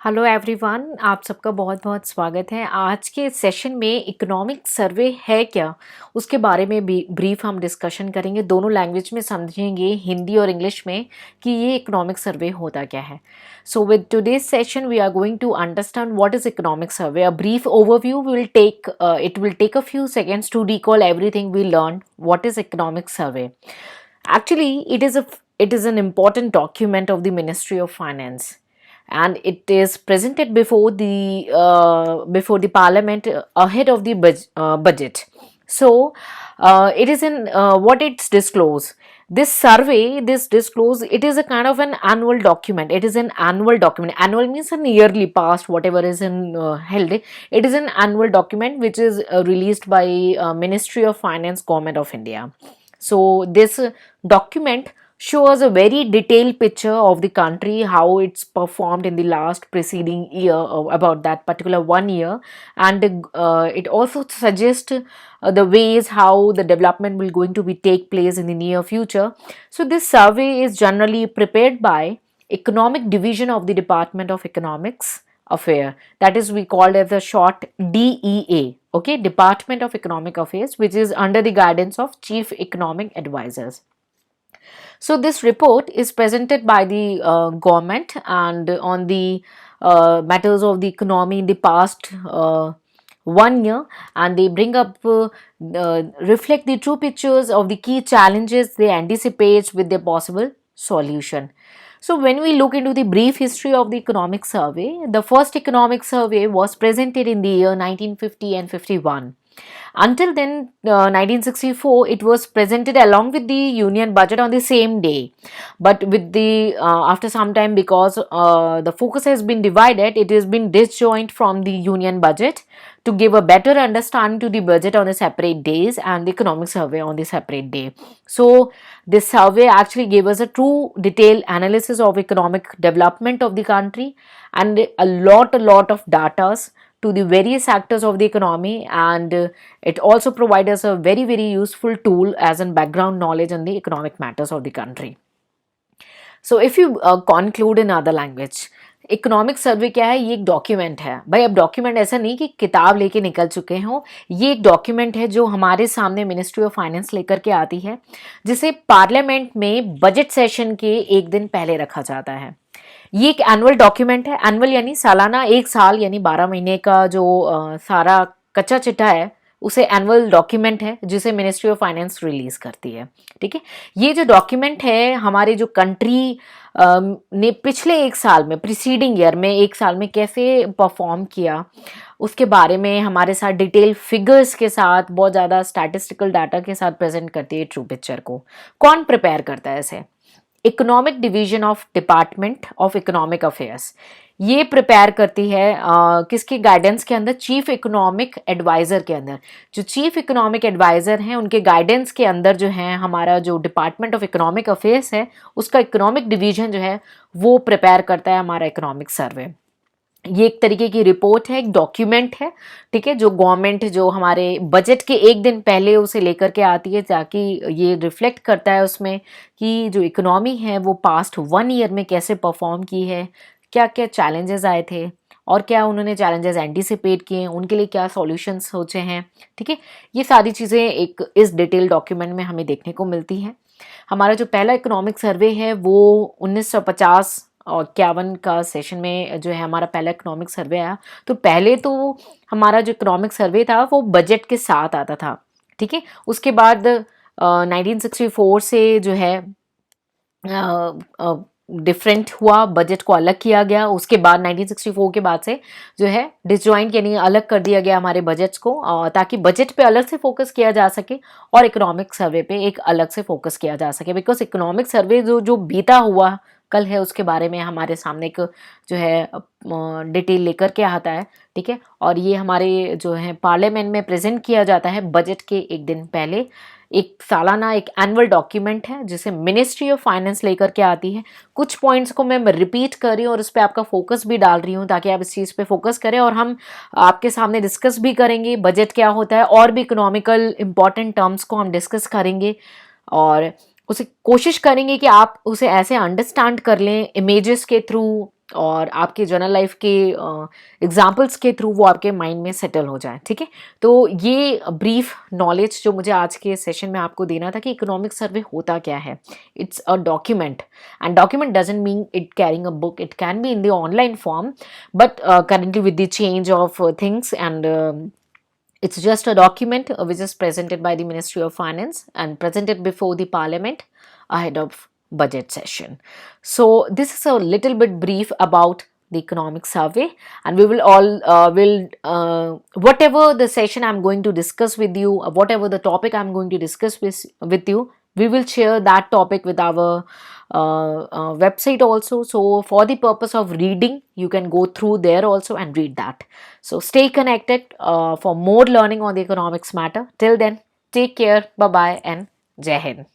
Hello everyone, आप सबका बहुत बहुत स्वागत है। आज के सेशन में इकोनॉमिक सर्वे है क्या, उसके बारे में भी ब्रीफ हम डिस्कशन करेंगे। दोनों लैंग्वेज में समझेंगे, हिंदी और इंग्लिश में, कि ये इकोनॉमिक सर्वे होता क्या है। So with today's session we are going to understand what is economic survey. A brief overview will take a few seconds to recall everything we learn what is economic survey. Actually, it is an important document of the Ministry of Finance, and it is presented before the Parliament ahead of the budget. So, it is in what it's disclose. This disclose, it is a kind of an annual document. It is an annual document. Annual means an yearly past, whatever is in held. It is an annual document which is released by Ministry of Finance, Government of India. So this document shows a very detailed picture of the country, how it's performed in the last preceding year, about that particular 1 year, and it also suggests the ways how the development will going to be take place in the near future. So this survey is generally prepared by Economic Division of the Department of Economics Affair, that is we called as a short DEA, okay, Department of Economic Affairs, which is under the guidance of Chief Economic Advisors. So this report is presented by the government and on the matters of the economy in the past 1 year, and they bring up reflect the true pictures of the key challenges they anticipate with their possible solution. So when we look into the brief history of the economic survey, the first economic survey was presented in the year 1950 and 51. Until then, 1964, it was presented along with the union budget on the same day. But with the after some time, because the focus has been divided, it has been disjoint from the union budget to give a better understanding to the budget on the separate days and the economic survey on the separate day. So this survey actually gave us a true detailed analysis of economic development of the country and a lot of data to the various sectors of the economy, and it also provides us a very useful tool as a background knowledge on the economic matters of the country. So if you conclude in other language, economic survey क्या है? ये एक document है भाई। अब document ऐसा नहीं कि किताब लेके निकल चुके हो, ये एक डॉक्यूमेंट है जो हमारे सामने मिनिस्ट्री ऑफ फाइनेंस लेकर के आती है, जिसे पार्लियामेंट में बजट सेशन के एक दिन पहले रखा जाता है। ये एक एनुअल डॉक्यूमेंट है। एनुअल यानी सालाना, एक साल यानी 12 महीने का जो सारा कच्चा चिट्ठा है, उसे एनुअल डॉक्यूमेंट है जिसे मिनिस्ट्री ऑफ फाइनेंस रिलीज करती है। ठीक है, ये जो डॉक्यूमेंट है हमारे जो कंट्री ने पिछले एक साल में, प्रीसीडिंग ईयर में, एक साल में कैसे परफॉर्म किया, उसके बारे में हमारे साथ डिटेल फिगर्स के साथ, बहुत ज़्यादा स्टैटिस्टिकल डाटा के साथ प्रेजेंट करती है ट्रू पिक्चर को। कौन प्रिपेयर करता है इसे? Economic division of department of economic affairs. ये प्रिपेयर करती है किसके गाइडेंस के अंदर? चीफ इकोनॉमिक एडवाइज़र के अंदर। जो चीफ इकोनॉमिक एडवाइज़र हैं उनके गाइडेंस के अंदर जो है हमारा जो डिपार्टमेंट ऑफ इकोनॉमिक अफेयर्स है, उसका इकोनॉमिक डिवीजन जो है वो प्रिपेयर करता है हमारा इकोनॉमिक सर्वे। ये एक तरीके की रिपोर्ट है, एक डॉक्यूमेंट है, ठीक है, जो गवर्नमेंट जो हमारे बजट के एक दिन पहले उसे लेकर के आती है, ताकि ये रिफ्लेक्ट करता है उसमें कि जो इकोनॉमी है वो पास्ट 1 ईयर में कैसे परफॉर्म की है, क्या क्या चैलेंजेस आए थे और क्या उन्होंने चैलेंजेस एंटिसिपेट किए, उनके लिए क्या सॉल्यूशंस सोचे हैं। ठीक है, ये सारी चीज़ें एक इस डिटेल डॉक्यूमेंट में हमें देखने को मिलती हैं। हमारा जो पहला इकोनॉमिक सर्वे है वो 1950 और 51 का सेशन में जो है हमारा पहला इकोनॉमिक सर्वे आया। तो पहले तो हमारा जो इकोनॉमिक सर्वे था वो बजट के साथ आता था। ठीक है, उसके बाद 1964 से जो है डिफरेंट हुआ, बजट को अलग किया गया। उसके बाद 1964 के बाद से जो है डिसजॉइंट यानी अलग कर दिया गया हमारे बजट्स को, ताकि बजट पे अलग से फोकस किया जा सके और इकोनॉमिक सर्वे पे एक अलग से फोकस किया जा सके। बिकॉज इकोनॉमिक सर्वे जो बीता हुआ कल है उसके बारे में हमारे सामने एक जो है डिटेल लेकर के आता है। ठीक है, और ये हमारे जो है पार्लियामेंट में प्रेजेंट किया जाता है बजट के एक दिन पहले। एक सालाना एक एनुअल डॉक्यूमेंट है जिसे मिनिस्ट्री ऑफ फाइनेंस लेकर के आती है। कुछ पॉइंट्स को मैं रिपीट कर रही हूँ और इस पर आपका फोकस भी डाल रही हूँ ताकि आप इस चीज़ पे फोकस करें, और हम आपके सामने डिस्कस भी करेंगे बजट क्या होता है, और भी इकोनॉमिकल इंपॉर्टेंट टर्म्स को हम डिस्कस करेंगे और उसे कोशिश करेंगे कि आप उसे ऐसे अंडरस्टैंड कर लें इमेजेस के थ्रू, और आपके जनरल लाइफ के एग्जाम्पल्स के थ्रू वो आपके माइंड में सेटल हो जाए, ठीक है। तो ये ब्रीफ नॉलेज जो मुझे आज के सेशन में आपको देना था कि इकोनॉमिक सर्वे होता क्या है। It's a document, and document doesn't mean it carrying a book, it can be in the online form, but currently with the change of things, and it's just a document which is presented by the Ministry of Finance and presented before the Parliament ahead of budget session. So this is a little bit brief about the economic survey, and we will all will whatever the session I'm going to discuss with you, whatever the topic I'm going to discuss with you, we will share that topic with our website also. So for the purpose of reading, you can go through there also and read that. So stay connected for more learning on the economics matter. Till then, take care, bye bye, and Jai Hind.